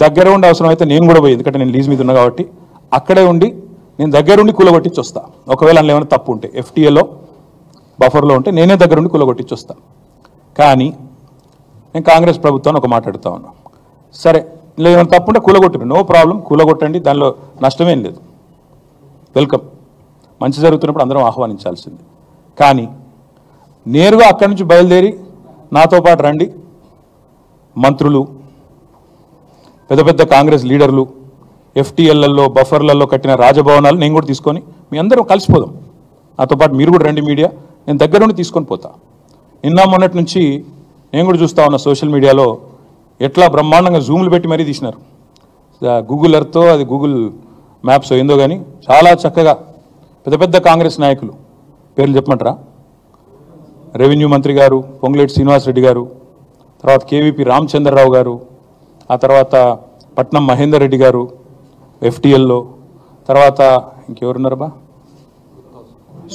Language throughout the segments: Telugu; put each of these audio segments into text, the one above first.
దగ్గర ఉండి అవసరమైతే నేను కూడా పోయి, ఎందుకంటే నేను లీజ్ మీద ఉన్నా కాబట్టి అక్కడే ఉండి నేను దగ్గరుండి కూలగొట్టించి వస్తా. ఒకవేళ అందులో ఏమైనా తప్పు ఉంటే ఎఫ్టీఏలో బఫర్లో ఉంటే నేనే దగ్గరుండి కూలగొట్టించి వస్తా. కానీ నేను కాంగ్రెస్ ప్రభుత్వాన్ని ఒక మాట అడుగుతా ఉన్నా, సరే ఇలా ఏమైనా తప్పు ఉంటే కూలగొట్టరు, నో ప్రాబ్లం, కూలగొట్టండి, దానిలో నష్టమేం లేదు, వెల్కమ్, మంచి జరుగుతున్నప్పుడు అందరం ఆహ్వానించాల్సింది. కానీ నేరుగా అక్కడి నుంచి బయలుదేరి నాతో పాటు రండి మంత్రులు, పెద్ద పెద్ద కాంగ్రెస్ లీడర్లు, ఎఫ్టీఎల్లలో బఫర్లలో కట్టిన రాజభవనాలు నేను కూడా తీసుకొని మీ అందరం కలిసిపోదాం, నాతో పాటు మీరు కూడా రండి మీడియా, నేను దగ్గర నుండి తీసుకొని పోతా. నిన్న మొన్నటి నుంచి నేను కూడా చూస్తా ఉన్నా సోషల్ మీడియాలో ఎట్లా బ్రహ్మాండంగా జూమ్లు పెట్టి మరీ తీసినారు, గూగుల్ ఎర్త్తో అది గూగుల్ మ్యాప్స్ ఏందో కానీ చాలా చక్కగా పెద్ద పెద్ద కాంగ్రెస్ నాయకులు పేర్లు చెప్పమంటారా, రెవెన్యూ మంత్రి గారు పొంగులేటి శ్రీనివాసరెడ్డి గారు, తర్వాత కేవీపీ రామచంద్రరావు గారు, ఆ తర్వాత పట్నం మహేందర్ రెడ్డి గారు ఎఫ్టీఎల్లో, తర్వాత ఇంకెవరున్నారబ్బా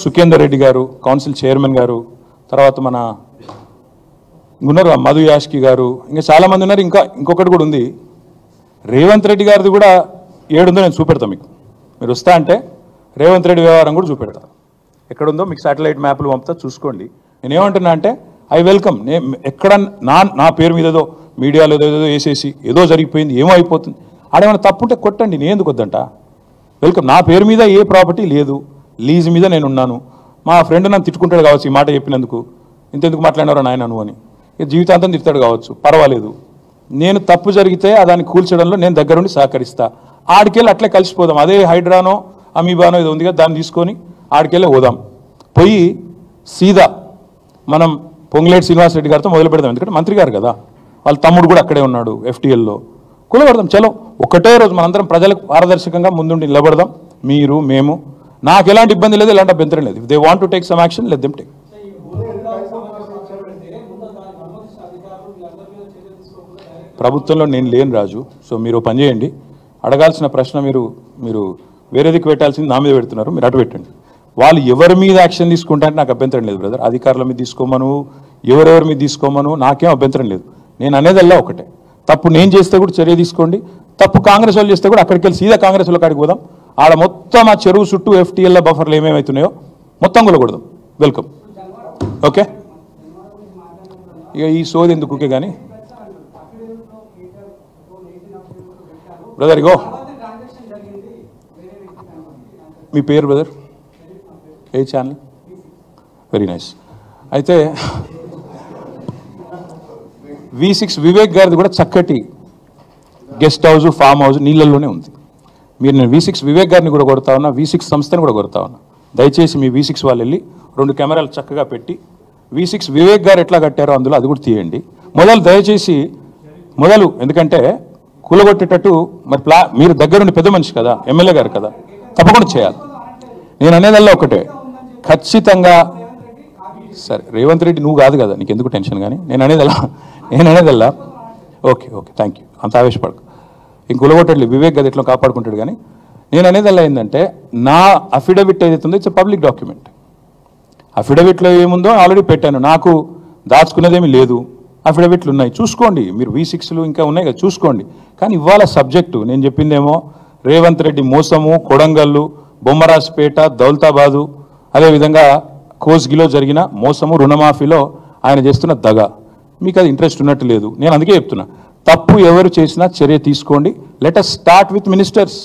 సుఖేందర్ రెడ్డి గారు కౌన్సిల్ చైర్మన్ గారు, తర్వాత మన ఉన్నారు మధు యాష్కి గారు, ఇంకా చాలామంది ఉన్నారు. ఇంకొకటి కూడా ఉంది, రేవంత్ రెడ్డి గారిది కూడా ఏడుందో నేను చూపెడతాను మీకు, మీరు వస్తా అంటే రేవంత్ రెడ్డి వ్యవహారం కూడా చూపెడతా, ఎక్కడుందో మీకు శాటిలైట్ మ్యాప్లు పంపుతా చూసుకోండి. నేనేమంటున్నా అంటే ఐ వెల్కమ్, ఎక్కడ నా పేరు మీద ఏదో మీడియాలో ఏదో వేసేసి ఏదో జరిగిపోయింది ఏమో అయిపోతుంది, ఆడేమైనా తప్పుంటే కొట్టండి, నేను ఎందుకు వద్దంట, వెల్కమ్. నా పేరు మీద ఏ ప్రాపర్టీ లేదు, లీజ్ మీద నేనున్నాను. మా ఫ్రెండ్ నన్ను తిట్టుకుంటాడు కావచ్చు ఈ మాట చెప్పినందుకు, ఇంతెందుకు మాట్లాడినారో నాయన నువ్వు అని, జీవితాంతం తిడతాడు కావచ్చు, పర్వాలేదు, నేను తప్పు జరిగితే దాన్ని కూల్చడంలో నేను దగ్గరుండి సహకరిస్తా. ఆడికెళ్ళి అట్లే కలిసిపోదాం, అదే హైడ్రానో అమీబానో ఏదో ఉంది కదా దాన్ని తీసుకొని ఆడికెళ్ళి పోదాం, పోయి సీదా మనం పొంగులేటి శ్రీనివాసరెడ్డి గారితో మొదలు పెడదాం, ఎందుకంటే మంత్రి గారు కదా, వాళ్ళ తమ్ముడు కూడా అక్కడే ఉన్నాడు ఎఫ్టీఎల్లో, కూలబడదాం. చలో ఒకటే రోజు మనందరం ప్రజలకు పారదర్శకంగా ముందుండి నిలబడదాం, మీరు మేము, నాకు ఎలాంటి ఇబ్బంది లేదు, ఎలాంటి అభ్యంతరం లేదు. They want to take some action, let them take. ప్రభుత్వంలో నేను లేను రాజు, సో మీరు పని చేయండి, అడగాల్సిన ప్రశ్న మీరు వేరేదికి పెట్టాల్సింది నా మీద పెడుతున్నారు, మీరు అటు పెట్టండి. వాళ్ళు ఎవరి మీద యాక్షన్ తీసుకుంటారంటే నాకు అభ్యంతరం లేదు బ్రదర్, అధికారుల మీద తీసుకోమను, ఎవరెవరి మీద తీసుకోమను, నాకేం అభ్యంతరం లేదు. నేను అనేదల్లా ఒకటే, తప్పు నేను చేస్తే కూడా చర్య తీసుకోండి, తప్పు కాంగ్రెస్ వాళ్ళు చేస్తే కూడా అక్కడికి వెళ్ళి సీదా కాంగ్రెస్ వాళ్ళకి అడిగి పోదాం, ఆడ మొత్తం ఆ చెరువు చుట్టూ ఎఫ్టీఎల్ బఫర్లు ఏమేమవుతున్నాయో మొత్తం కూలకూడదు, వెల్కమ్. ఓకే, ఇక ఈ సోది ఎందుకు ఓకే. కానీ బ్రదర్ ఇగో మీ పేరు బ్రదర్, ఏ ఛానల్? Very nice. అయితే V6 వివేక్ గారిది కూడా చక్కటి గెస్ట్ హౌస్ ఫామ్ హౌస్ నీళ్ళల్లోనే ఉంది. మీరు నేను V6 వివేక్ గారిని కూడా కొడతా ఉన్నా, V6 సంస్థని కూడా కొడతా ఉన్నా, దయచేసి మీ V6 వాళ్ళు వెళ్ళి 2 కెమెరాలు చక్కగా పెట్టి V6 వివేక్ గారు ఎట్లా కట్టారో అందులో అది కూడా తీయండి. దయచేసి ఎందుకంటే కూలగొట్టేటట్టు మరి మీరు దగ్గరుండి పెద్ద మనిషి కదా, ఎమ్మెల్యే గారు కదా, తప్పకుండా చేయాలి. నేను అనేదల్లా ఒకటే, ఖచ్చితంగా సరే రేవంత్ రెడ్డి నువ్వు కాదు కదా, నీకు ఎందుకు టెన్షన్, కానీ నేను అనేదల్లా ఓకే థ్యాంక్ యూ, అంత ఆవేశపడకు, ఇంక కూలగొట్టట్లేదు, వివేక్ గది ఎట్లా కాపాడుకుంటాడు. కానీ నేను అనేదల్లా ఏంటంటే నా అఫిడవిట్ ఏదైతే ఉందో ఇట్స్ పబ్లిక్ డాక్యుమెంట్, అఫిడవిట్లో ఏముందో ఆల్రెడీ పెట్టాను, నాకు దాచుకునేదేమీ లేదు, అఫిడవిట్లు ఉన్నాయి చూసుకోండి, మీరు V6లు ఇంకా ఉన్నాయి కదా చూసుకోండి. కానీ ఇవాళ సబ్జెక్టు నేను చెప్పిందేమో రేవంత్ రెడ్డి మోసము, కొడంగల్లు, బొమ్మరాజ్పేట, దౌలతాబాదు, అదేవిధంగా కోస్గిలో జరిగిన మోసము, రుణమాఫీలో ఆయన చేస్తున్న దగ, మీకు అది ఇంట్రెస్ట్ ఉన్నట్టు లేదు. నేను అందుకే చెప్తున్నా, తప్పు ఎవరు చేసినా చర్య తీసుకోండి. Let us start with ministers.